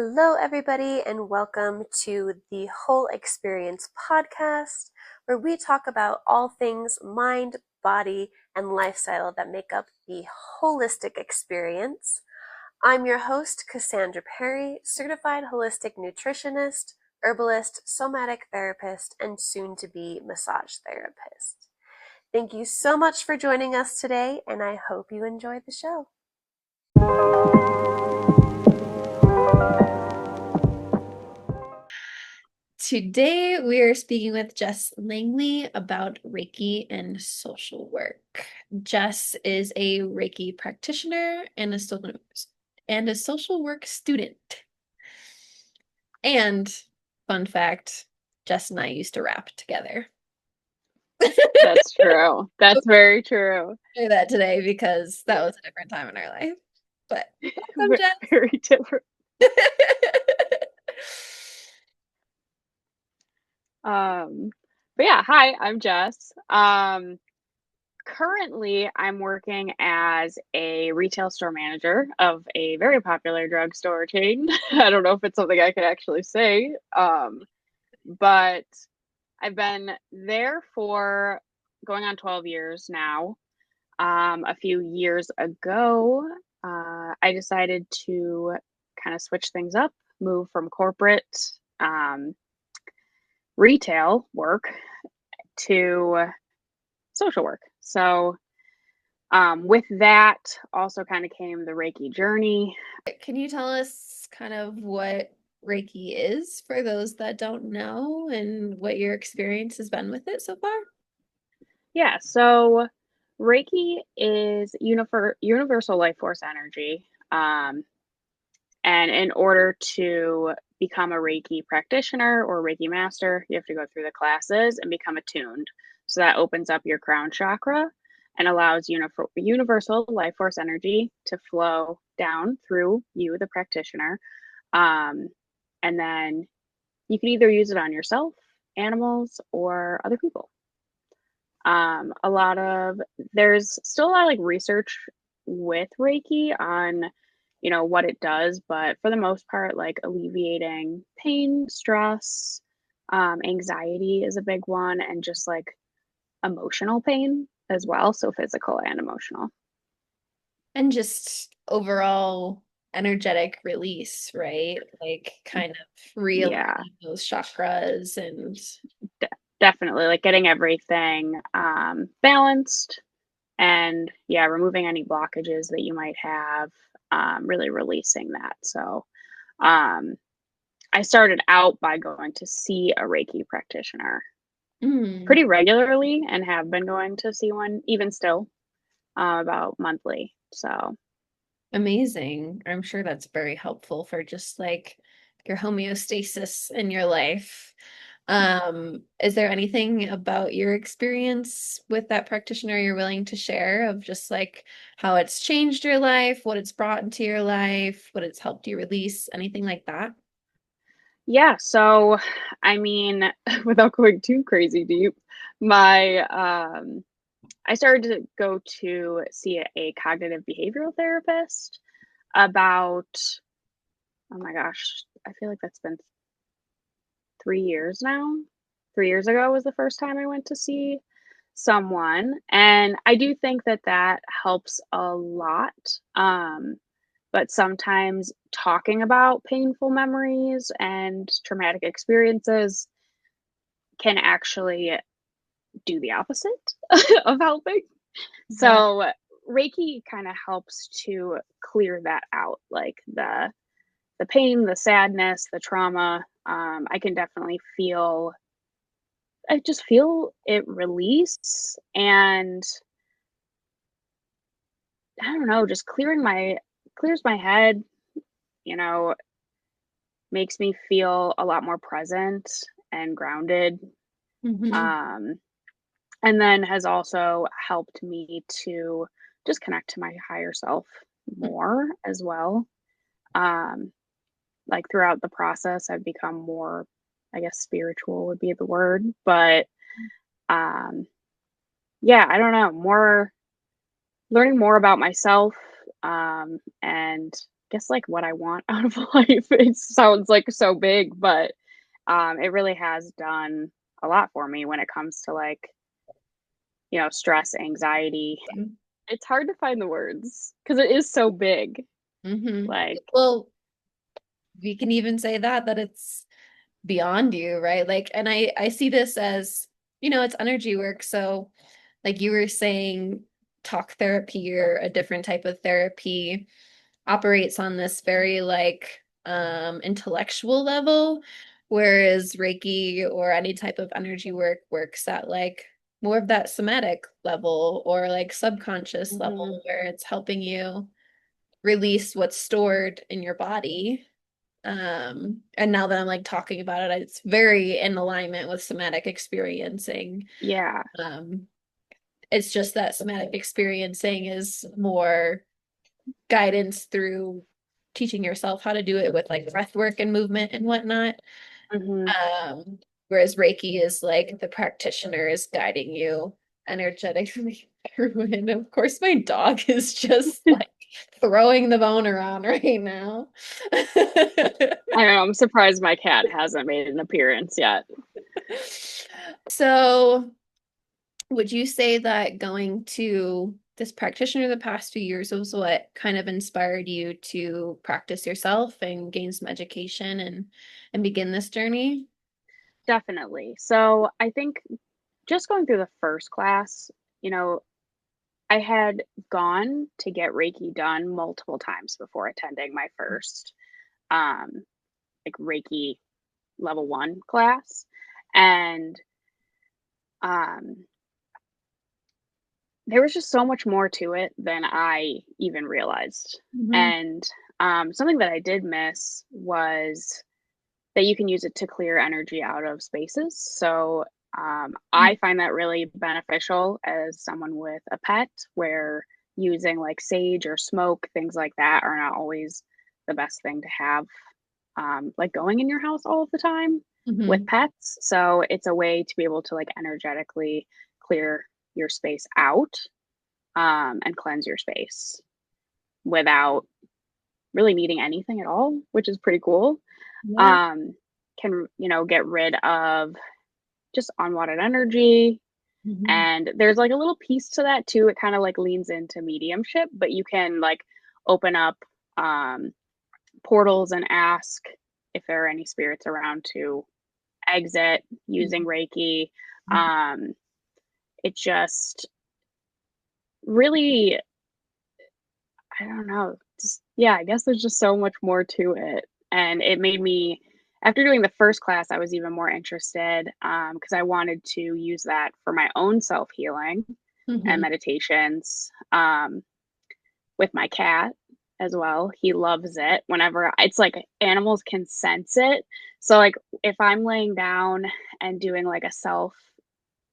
Hello, everybody, and welcome to the Whole Experience podcast, where we talk about all things mind, body, and lifestyle that make up the holistic experience. I'm your host, Cassandra Perry, certified holistic nutritionist, herbalist, somatic therapist, and soon to be massage therapist. Thank you so much for joining us today, and I hope you enjoy the show. Today, we are speaking with Jess Langley about Reiki and social work. Jess is a Reiki practitioner and a social work student. And fun fact, Jess and I used to rap together. That's true. That's very true. Say that today because that was a different time in our life. But welcome, Very different. Jess. But yeah, hi, I'm Jess. Currently I'm working as a retail store manager of a very popular drugstore chain. I don't know if it's something I can actually say. But I've been there for going on 12 years now. A few years ago, I decided to kind of switch things up, move from corporate um, retail work to social work. So, with that also kind of came the Reiki journey. Can you tell us kind of what Reiki is for those that don't know and what your experience has been with it so far? Yeah, so Reiki is universal life force energy. And in order to become a Reiki practitioner or Reiki master, you have to go through the classes and become attuned. So that opens up your crown chakra and allows universal life force energy to flow down through you, the practitioner. Um, and then you can either use it on yourself, animals, or other people. A lot of There's still a lot of like research with Reiki on, what it does, but for the most part, like alleviating pain, stress, anxiety is a big one, and just like emotional pain as well. So physical and emotional. And just overall energetic release, right? Like kind of Yeah, realigning those chakras and de- definitely like getting everything balanced and yeah, removing any blockages that you might have, really releasing that. So, um, I started out by going to see a Reiki practitioner mm, pretty regularly and have been going to see one even still, about monthly. So, amazing. I'm sure that's very helpful for just like your homeostasis in your life. Is there anything about your experience with that practitioner you're willing to share of just like how it's changed your life, what it's brought into your life, what it's helped you release, anything like that? yeah. So, I mean, without going too crazy deep, my I started to go to see a cognitive behavioral therapist about, oh my gosh, I feel like that's been 3 years now. 3 years ago was the first time I went to see someone. And I do think that that helps a lot. But sometimes talking about painful memories and traumatic experiences can actually do the opposite of helping. Right. So Reiki kind of helps to clear that out, like the pain, the sadness, the trauma. I can definitely feel I just feel it release, and I don't know, just clears my head, you know, makes me feel a lot more present and grounded. Hmm. Um, and then has also helped me to just connect to my higher self more as well. Um, like throughout the process, I've become more, I guess, spiritual would be the word, but um, yeah, I don't know, more learning more about myself, and guess like what I want out of life. It sounds like so big, but it really has done a lot for me when it comes to like, stress, anxiety. It's hard to find the words because it is so big. Mm-hmm. Like, Well, we can even say that it's beyond you, right? Like, and I see this as, it's energy work. So like you were saying, talk therapy or a different type of therapy operates on this very like intellectual level, whereas Reiki or any type of energy work works at like more of that somatic level or like subconscious mhm, level where it's helping you release what's stored in your body. And now that I'm like talking about it, it's very in alignment with somatic experiencing. yeah, Um, it's just that somatic experiencing is more guidance through teaching yourself how to do it with like breath work and movement and whatnot. mhm. Um, Whereas Reiki is like the practitioner is guiding you energetically through it. And of course, my dog is just like throwing the bone around right now. I don't know. I'm surprised my cat hasn't made an appearance yet. So, would you say that going to this practitioner the past few years was what kind of inspired you to practice yourself and gain some education and begin this journey? Definitely. So I think just going through the first class, you know, I had gone to get Reiki done multiple times before attending my first um like Reiki level 1 class. And um there was just so much more to it than I even realized. Mhm. And something that I did miss was that you can use it to clear energy out of spaces. So I find that really beneficial as someone with a pet, where using like sage or smoke, things like that, are not always the best thing to have, like going in your house all of the time with Mhm. pets. So it's a way to be able to like energetically clear your space out, and cleanse your space without really needing anything at all, which is pretty cool. Yeah. um, can, get rid of just unwanted energy. Mhm. And there's like a little piece to that too. It kind of like leans into mediumship, but you can like open up um, portals and ask if there are any spirits around to exit using Reiki. Um, it just really, I don't know. Just, yeah, I guess there's just so much more to it. And it made me, after doing the first class, I was even more interested, because I wanted to use that for my own self healing and Mhm. meditations, with my cat as well. He loves it. Whenever it's like animals can sense it. So, like, if I'm laying down and doing like a self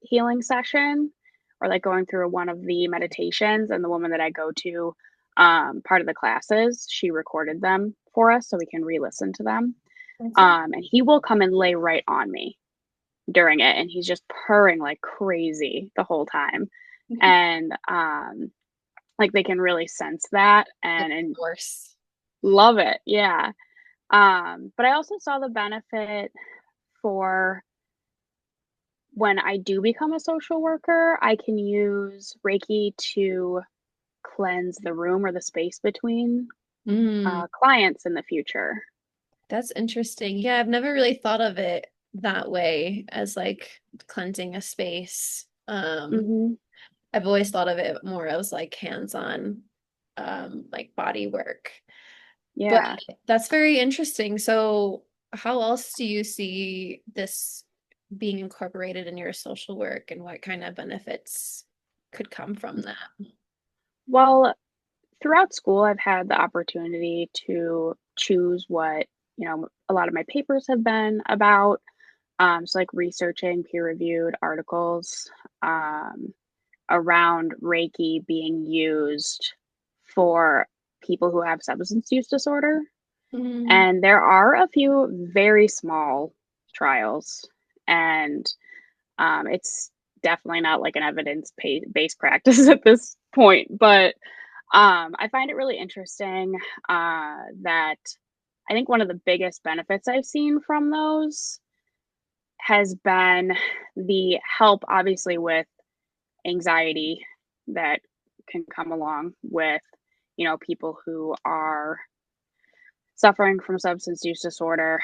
healing session, or like going through one of the meditations, and the woman that I go to, part of the classes, she recorded them for us so we can re-listen to them. That's it. And he will come and lay right on me during it, and he's just purring like crazy the whole time. And like they can really sense that, Of and course. love it. Yeah. But I also saw the benefit for when I do become a social worker, I can use Reiki to cleanse the room or the space between Mm, clients in the future. that's interesting. Yeah, I've never really thought of it that way as like cleansing a space. Hmm. I've always thought of it more as like hands-on, like body work. But Yeah. that's very interesting. So, how else do you see this being incorporated in your social work and what kind of benefits could come from that? Well, throughout school, I've had the opportunity to choose what, a lot of my papers have been about. So, like researching peer reviewed articles, um, around Reiki being used for people who have substance use disorder. Mm, And there are a few very small trials, and it's definitely not like an evidence based practice at this point. But I find it really interesting that I think one of the biggest benefits I've seen from those has been the help, obviously, with anxiety that can come along with, people who are suffering from substance use disorder,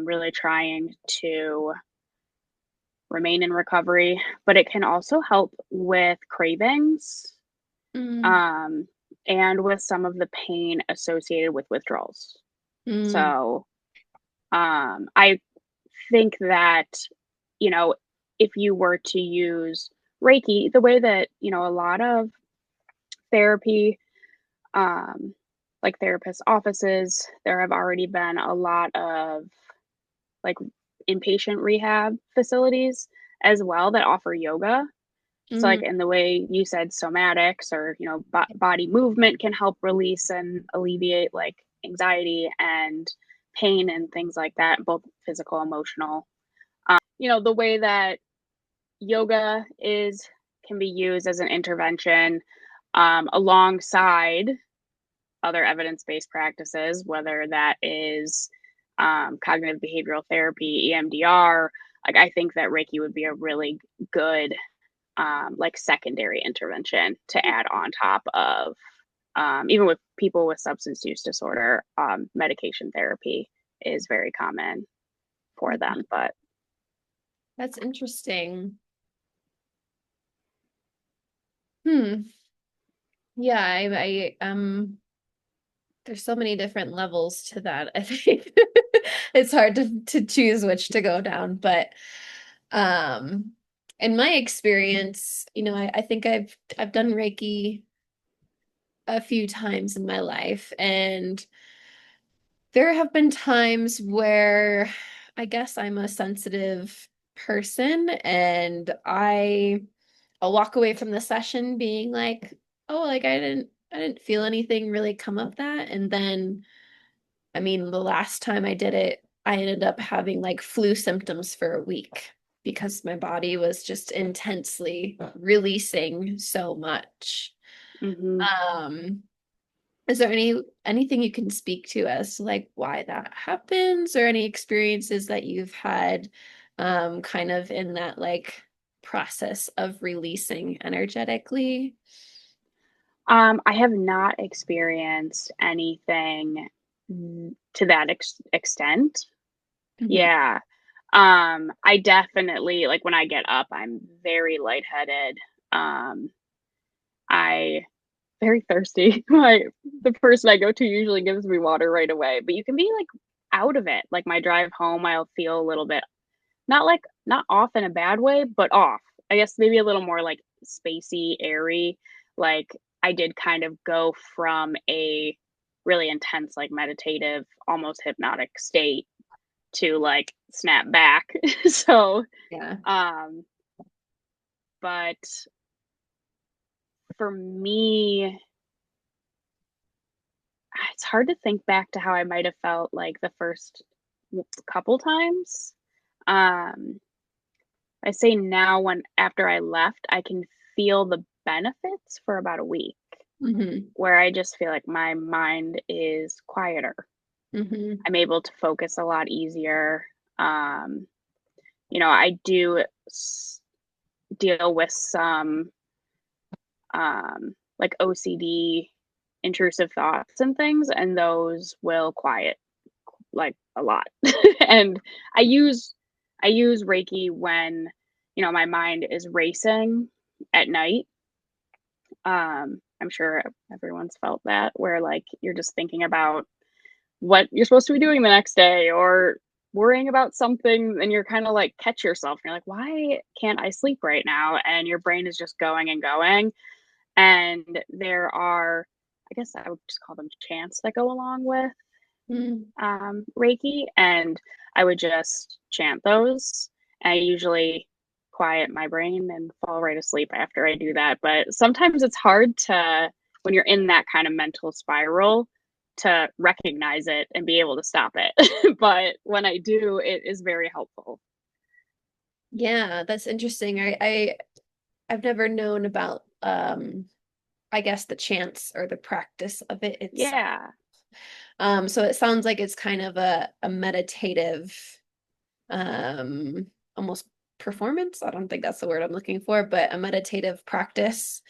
really trying to remain in recovery, but it can also help with cravings, Mm, um, and with some of the pain associated with withdrawals. mm, So, I think that, you know, if you were to use Reiki, the way that, a lot of therapy, um, like therapist offices, there have already been a lot of like inpatient rehab facilities as well that offer yoga. So, like mm, in the way you said, somatics or, body movement can help release and alleviate like anxiety and pain and things like that, both physical, emotional. The way that yoga is can be used as an intervention alongside other evidence-based practices, whether that is cognitive behavioral therapy, EMDR. Like I think that Reiki would be a really good like secondary intervention to add on top of even with people with substance use disorder, medication therapy is very common for yeah, them. But that's interesting. Hmm. Yeah, there's so many different levels to that. I think it's hard to choose which to go down, but um in my experience, I think I've done Reiki a few times in my life, and there have been times where I guess I'm a sensitive person, and I'll walk away from the session being like, oh, like I didn't feel anything really come of that. And then, I mean, the last time I did it, I ended up having like flu symptoms for a week because my body was just intensely releasing so much. mm-hmm. Um, is there anything you can speak to as to like why that happens, or any experiences that you've had kind of in that like process of releasing energetically? I have not experienced anything to that extent. Mhm. Yeah. I definitely like when I get up, I'm very lightheaded. I very thirsty. The person I go to usually gives me water right away, but you can be like out of it. Like my drive home, I'll feel a little bit not off in a bad way, but off. I guess maybe a little more like spacey, airy. Like I did kind of go from a really intense, like meditative, almost hypnotic state to like snap back. So, Yeah. um, but for me, it's hard to think back to how I might have felt like the first couple times. Um, I say now when after I left, I can feel the benefits for about a week Hmm. where I just feel like my mind is quieter. Hmm. I'm able to focus a lot easier. Um, I do deal with some like OCD intrusive thoughts and things, and those will quiet like a lot. And I use I use Reiki when, my mind is racing at night. I'm sure everyone's felt that where like you're just thinking about what you're supposed to be doing the next day or worrying about something and you're kind of like catch yourself and you're like, why can't I sleep right now? And your brain is just going and going. And there are, I guess I would just call them chants that go along with Hmm. Reiki, and I would just chant those. I usually quiet my brain and fall right asleep after I do that. But sometimes it's hard to, when you're in that kind of mental spiral, to recognize it and be able to stop it. But when I do, it is very helpful. Yeah, that's interesting. I've never known about I guess, the chance or the practice of it itself. Yeah, So it sounds like it's kind of a meditative, um, almost performance. I don't think that's the word I'm looking for, but a meditative practice,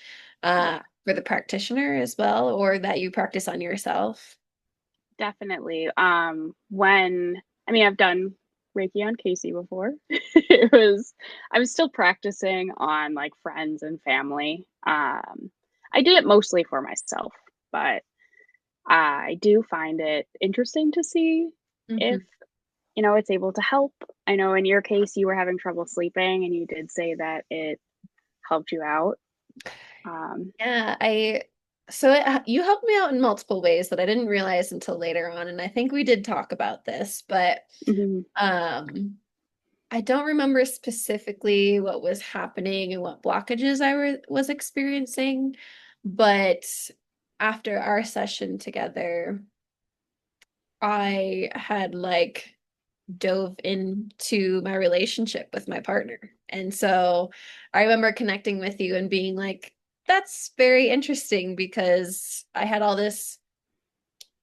yeah, for the practitioner as well, or that you practice on yourself. definitely. When I mean, I've done Reiki on Casey before. It was I was still practicing on like friends and family. I did it mostly for myself, but I do find it interesting to see if, Mhm. it's able to help. I know in your case, you were having trouble sleeping and you did say that it helped you out. Um, Yeah, so you helped me out in multiple ways that I didn't realize until later on, and I think we did talk about this, but mhm, um I don't remember specifically what was happening and what blockages was experiencing, but after our session together, I had like dove into my relationship with my partner. And so I remember connecting with you and being like, that's very interesting because I had all this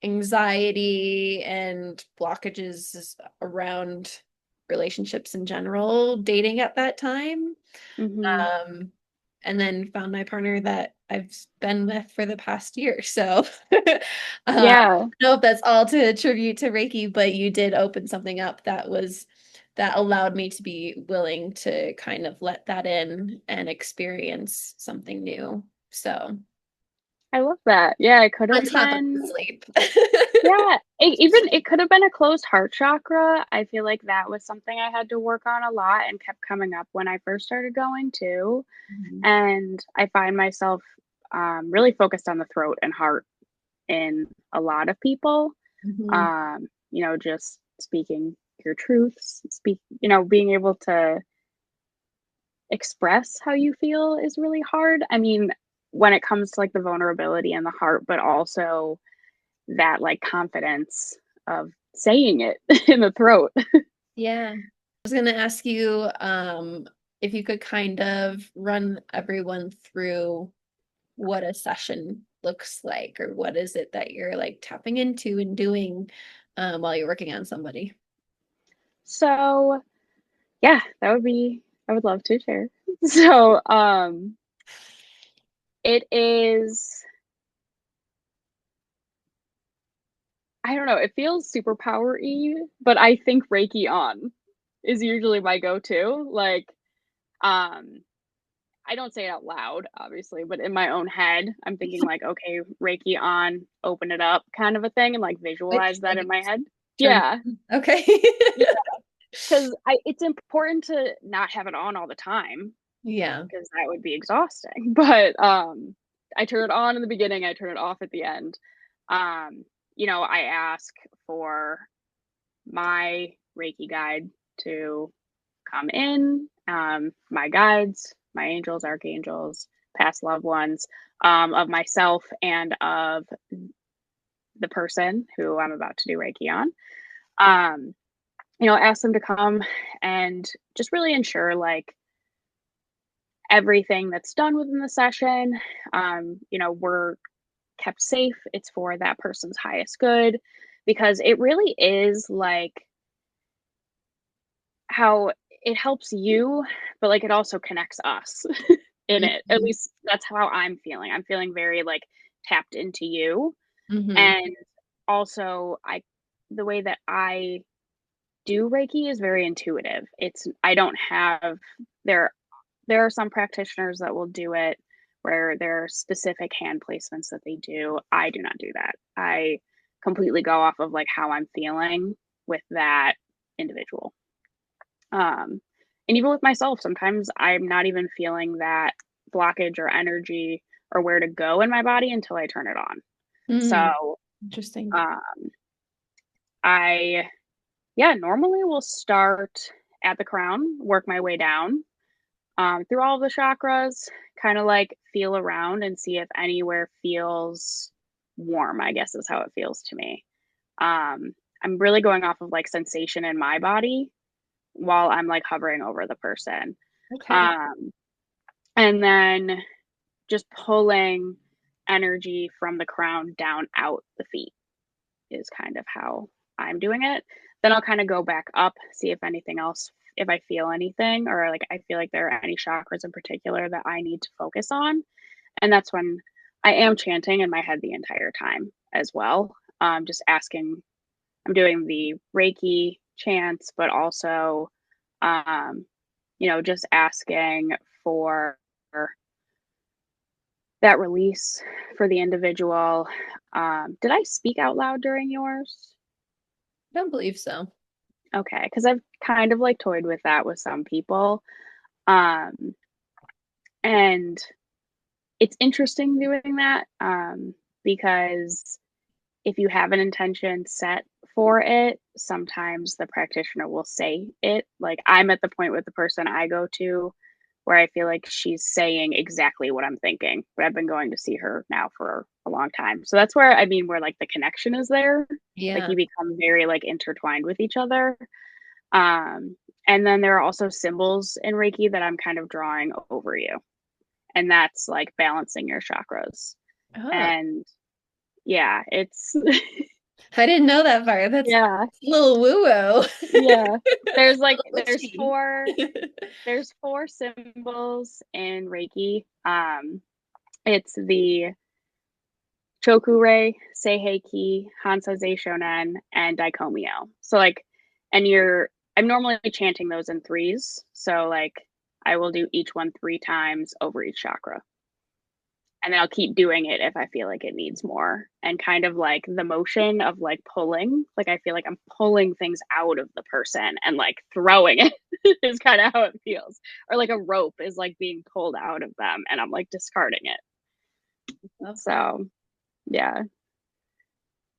anxiety and blockages around relationships in general, dating at that time. mhm. Um, and then found my partner that I've been with for the past year. So I Yeah, don't know if that's all to attribute to Reiki, but you did open something up that allowed me to be willing to kind of let that in and experience something new. So I love that. Yeah, it could on have top of the been. sleep. Yeah, it could have been a closed heart chakra. I feel like that was something I had to work on a lot and kept coming up when I first started going too. Mhm. And I find myself really focused on the throat and heart in a lot of people. Mhm. Just speaking your truths, being able to express how you feel is really hard. I mean, when it comes to like the vulnerability and the heart, but also that like confidence of saying it in the throat. Yeah. I was going to ask you if you could kind of run everyone through what a session looks like, or what is it that you're like tapping into and doing while you're working on somebody. So, yeah, I would love to share. So, it is, I don't know, it feels superpower y, but I think Reiki on is usually my go to. Like, um, I don't say it out loud, obviously, but in my own head, I'm thinking like, okay, Reiki on, open it up, kind of a thing, and like Which visualize that in like my head. turn. Yeah, Okay. yeah, because I it's important to not have it on all the time Yeah. because that would be exhausting. But I turn it on in the beginning, I turn it off at the end. Um, I ask for my Reiki guide to come in, my guides, my angels, archangels, past loved ones, of myself and of the person who I'm about to do Reiki on. Um, ask them to come and just really ensure like everything that's done within the session, we're kept safe. It's for that person's highest good because it really is like how it helps you, but like it also connects us in it. At Mhm. least that's how I'm feeling. I'm feeling very like tapped into you. Mhm. And also the way that I do Reiki is very intuitive. I don't have there there are some practitioners that will do it where there are specific hand placements that they do. I do not do that. I completely go off of like how I'm feeling with that individual. Um, and even with myself, sometimes I'm not even feeling that blockage or energy or where to go in my body until I turn it on. Mm, So, interesting. um, I, yeah, normally will start at the crown, work my way down through all of the chakras, kind of like feel around and see if anywhere feels warm, I guess is how it feels to me. I'm really going off of like sensation in my body while I'm like hovering over the person. Okay. Um, and then just pulling. energy from the crown down out the feet is kind of how I'm doing it. Then I'll kind of go back up, see if anything else, if I feel anything, or like I feel like there are any chakras in particular that I need to focus on. And that's when I am chanting in my head the entire time as well. Just asking, I'm doing the Reiki chants, but also, um, just asking for that release for the individual. Did I speak out loud during yours? I don't believe so. Okay, because I've kind of like toyed with that with some people. Um, and it's interesting doing that because if you have an intention set for it, sometimes the practitioner will say it. Like I'm at the point with the person I go to where I feel like she's saying exactly what I'm thinking. But I've been going to see her now for a long time. So that's where I mean where like the connection is there. Like Yeah. you become very like intertwined with each other. Um, and then there are also symbols in Reiki that I'm kind of drawing over you. And that's like balancing your chakras. Oh, And yeah, it's I didn't know that part. That's a yeah, little woo-woo. yeah. There's like Witchy. there's four symbols in Reiki. It's the Chokurei, Seiheki, Hansazei Shonen, and Daikomyo. So like, and I'm normally chanting those in threes. So like, I will do each one 3 times over each chakra. And then I'll keep doing it if I feel like it needs more. And kind of like the motion of like pulling, like I feel like I'm pulling things out of the person and like throwing it is kind of how it feels. Or like a rope is like being pulled out of them and I'm like discarding it. Love that. So yeah.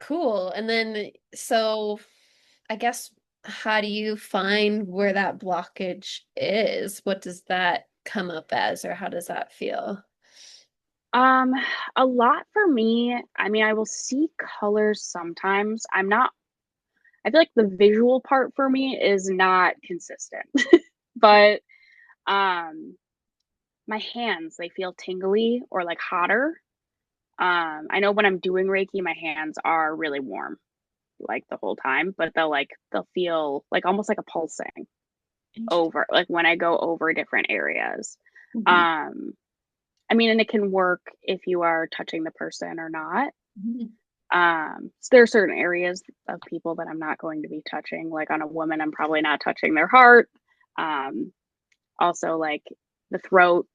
Cool. And then, so I guess, how do you find where that blockage is? What does that come up as, or how does that feel? Um, a lot for me. I mean, I will see colors sometimes. I feel like the visual part for me is not consistent. But um my hands, they feel tingly or like hotter. I know when I'm doing Reiki, my hands are really warm like the whole time, but they'll feel like almost like a pulsing Interesting. over like when I go over different areas. Mhm. Um, I mean, and it can work if you are touching the person or not. Mhm. So there are certain areas of people that I'm not going to be touching. Like on a woman, I'm probably not touching their heart. Um, Also, like the throat,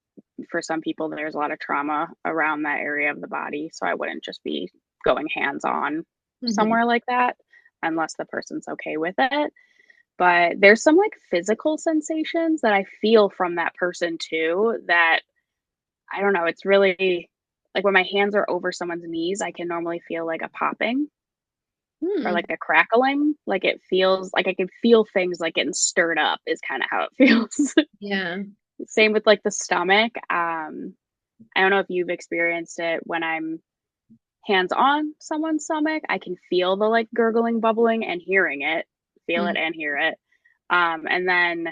for some people, there's a lot of trauma around that area of the body. So I wouldn't just be going hands on Mhm. somewhere like that unless the person's okay with it. But there's some like physical sensations that I feel from that person too that I don't know. It's really like when my hands are over someone's knees, I can normally feel like a popping or Hmm. like a crackling. Like it feels like I can feel things like getting stirred up, is kind of how it feels. Yeah. Same with like the stomach. I don't know if you've experienced it when I'm hands on someone's stomach. I can feel the like gurgling, bubbling, and hearing it, feel it Mm. and hear it. And then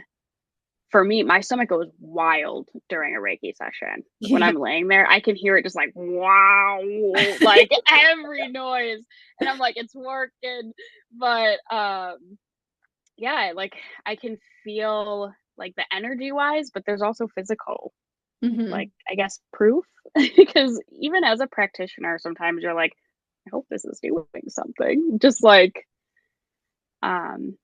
for me, my stomach goes wild during a Reiki session. When Yeah. I'm laying there, I can hear it just like wow, like every noise, and I'm like, it's working. But yeah, like I can feel like the energy wise, but there's also physical, like Hmm. I guess proof because even as a practitioner sometimes you're like I hope this is doing something, just like um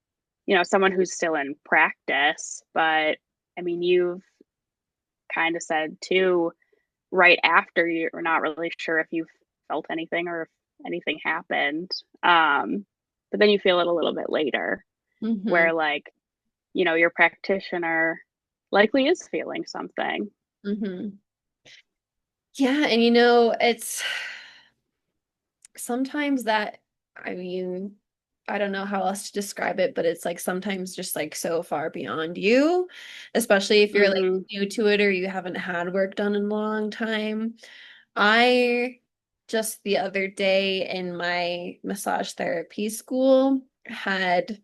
someone who's still in practice. But I mean, you've kind of said too right after you're not really sure if you've felt anything or if anything happened, but then you feel it a little bit later Hmm. where like your practitioner likely is feeling something. Hmm. Yeah, and it's sometimes that, I mean, I don't know how else to describe it, but it's like sometimes just like so far beyond you, especially if you're like Mm-hmm. new to it or you haven't had work done in a long time. I just the other day in my massage therapy school had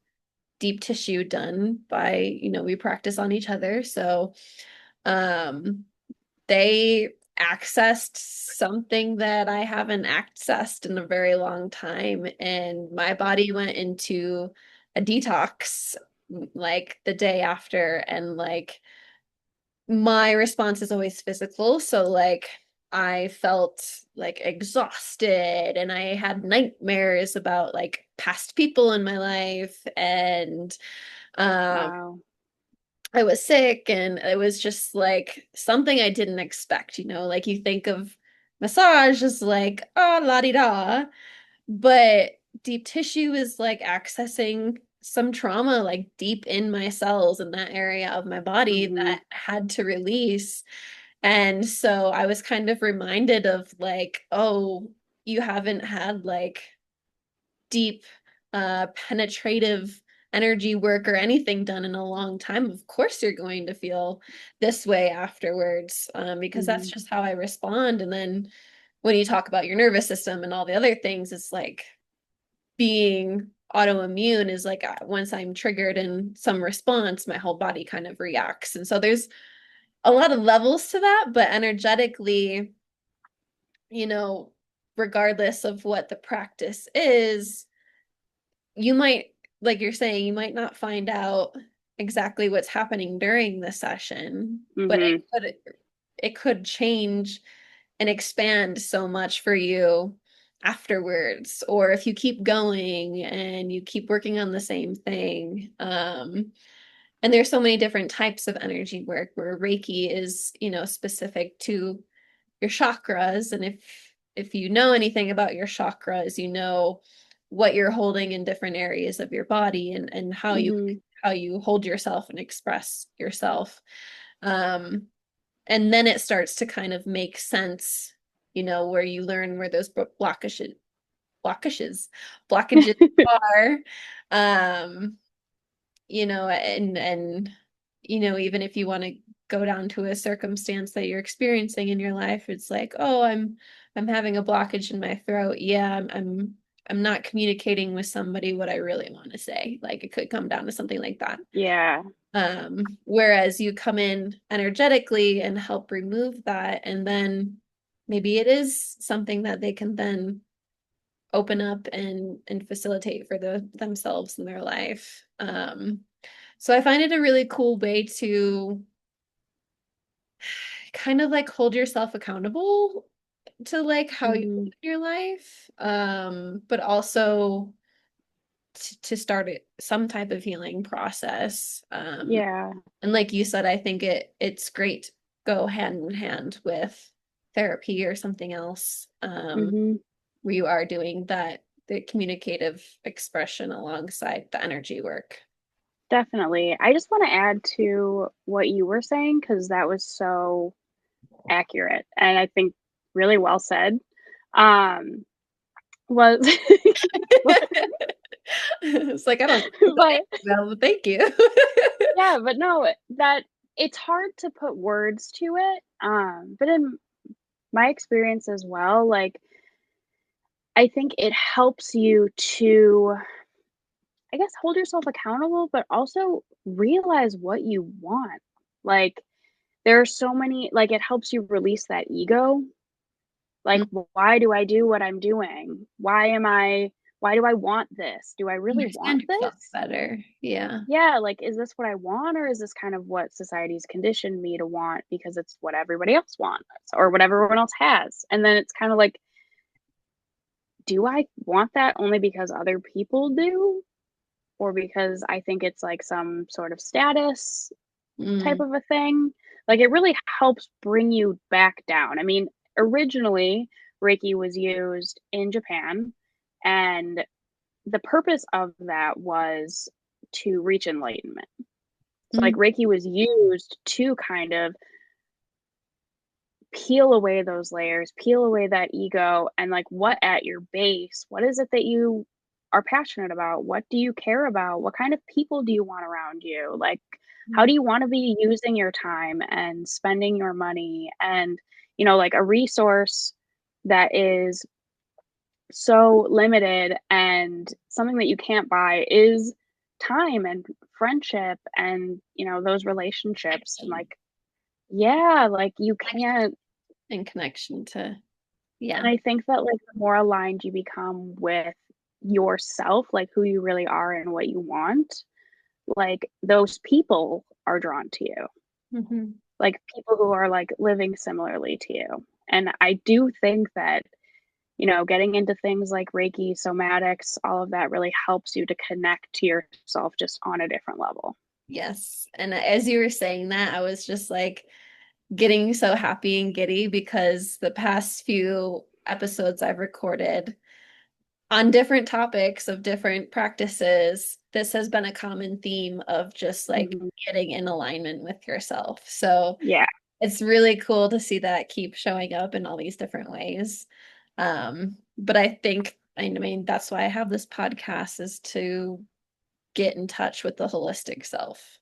deep tissue done by, we practice on each other. So, um, they accessed something that I haven't accessed in a very long time. And my body went into a detox like the day after. And like my response is always physical. So like I felt like exhausted and I had nightmares about like past people in my life and um Wow. I was sick and it was just like something I didn't expect, like you think of massage as like, oh, la-di-da, but deep tissue is like accessing some trauma like deep in my cells in that area of my body Mm-hmm. that had to release. And so I was kind of reminded of like, oh, you haven't had like deep, penetrative energy work or anything done in a long time, of course you're going to feel this way afterwards, because that's Mm-hmm. just how I respond. And then when you talk about your nervous system and all the other things, it's like being autoimmune is like once I'm triggered in some response, my whole body kind of reacts. And so there's a lot of levels to that, but energetically, you know, regardless of what the practice is, you might, like you're saying, you might not find out exactly what's happening during the session, but Mm-hmm. it could change and expand so much for you afterwards, or if you keep going and you keep working on the same thing. And there's so many different types of energy work where Reiki is, specific to your chakras. And if you know anything about your chakras, you know what you're holding in different areas of your body and Mm-hmm. how you hold yourself and express yourself. Um, and then it starts to kind of make sense, where you learn where those blockages blockages are. Um, and even if you want to go down to a circumstance that you're experiencing in your life, it's like, oh, I'm having a blockage in my throat. Yeah, I'm not communicating with somebody what I really want to say. Like it could come down to something like that. Yeah. Whereas you come in energetically and help remove that, and then maybe it is something that they can then open up and facilitate for themselves in their life. So I find it a really cool way to kind of like hold yourself accountable to like how you Mm-hmm. live your life, but also to start some type of healing process. Yeah. And like you said, I think it's great to go hand in hand with therapy or something else, Mm-hmm. where you are doing the communicative expression alongside the energy work. Definitely. I just want to add to what you were saying because that was so accurate and I think really well said. Um, was It's like I don't know what to but thank you about, but thank you. yeah, but no, that it's hard to put words to it. But in my experience as well, like I think it helps you to, I guess, hold yourself accountable, but also realize what you want. Like there are so many, like it helps you release that ego. Like, why do I do what I'm doing? Why do I want this? Do I really Understand want yourself this? better. Yeah. Yeah, like, is this what I want, or is this kind of what society's conditioned me to want because it's what everybody else wants or what everyone else has? And then it's kind of like, do I want that only because other people do, or because I think it's like some sort of status type Mm. of a thing? Like, it really helps bring you back down. I mean, originally, Reiki was used in Japan, and the purpose of that was to reach enlightenment. So like Mm. Reiki was used to kind of peel away those layers, peel away that ego, and like what at your base, what is it that you are passionate about? What do you care about? What kind of people do you want around you? Like, how do you want to be using your time and spending your money? And, like a resource that is so limited and something that you can't buy is time and friendship and those relationships and Connection. like yeah, like you can't. in connection to, And yeah. I think that like the more aligned you become with yourself, like who you really are and what you want, like those people are drawn to you. Hmm. Like people who are like living similarly to you. And I do think that, getting into things like Reiki, somatics, all of that really helps you to connect to yourself just on a different level. Yes. And as you were saying that, I was just like getting so happy and giddy because the past few episodes I've recorded on different topics of different practices, this has been a common theme of just like Mhm. getting in alignment with yourself. So Yeah. it's really cool to see that keep showing up in all these different ways. But I mean, that's why I have this podcast is to get in touch with the holistic self.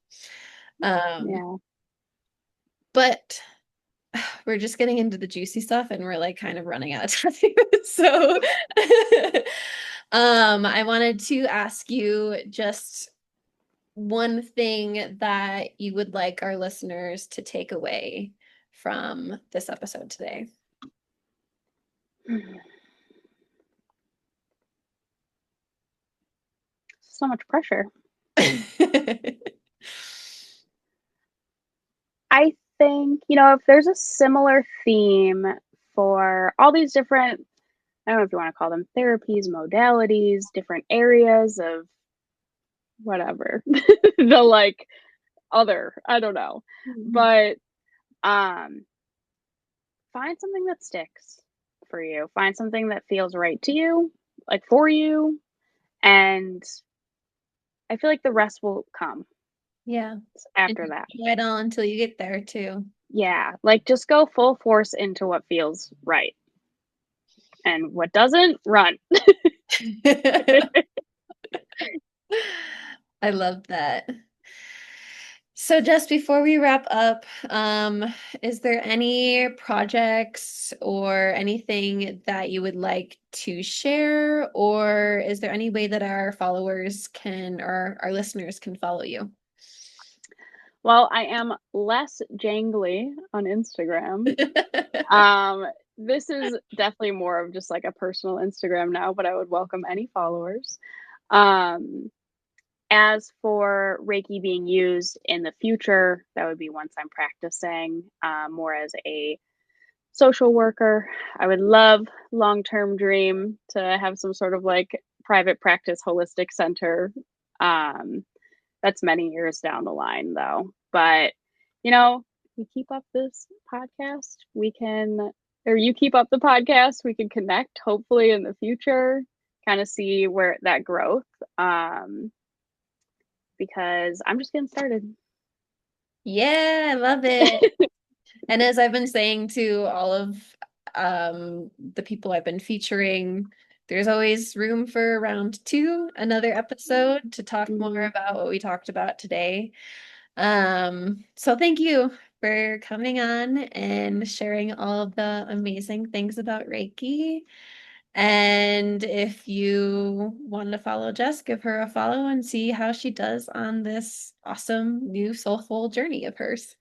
Um, Yeah. but we're just getting into the juicy stuff and we're like kind of running out of time. So I wanted to ask you just one thing that you would like our listeners to take away from this episode today. So much pressure. I think, if there's a similar theme for all these different, I don't know if you want to call them therapies, modalities, different areas of whatever, the like other, I don't know. Mhm. But um find something that sticks for you. Find something that feels right to you, like for you, and I feel like the rest will come Yeah. And after just that. try it on until you get there too. Yeah, like just go full force into what feels right. And what doesn't, run. I love that. So just before we wrap up, is there any projects or anything that you would like to share, or is there any way that our followers can or our listeners can follow you? Well, I am less jangly on Instagram. Um, this is definitely more of just like a personal Instagram now, but I would welcome any followers. Um, as for Reiki being used in the future, that would be once I'm practicing more as a social worker. I would love long-term dream to have some sort of like private practice holistic center. Um, that's many years down the line though. But we keep up this podcast, we can or you keep up the podcast, we can connect hopefully in the future, kind of see where that growth. Because I'm just getting started. Yeah, I love it. And as I've been saying to all of the people I've been featuring, there's always room for round two, another episode to talk more Mhm. about what we talked about today. So thank you for coming on and sharing all of the amazing things about Reiki. And if you want to follow Jess, give her a follow and see how she does on this awesome new soulful journey of hers.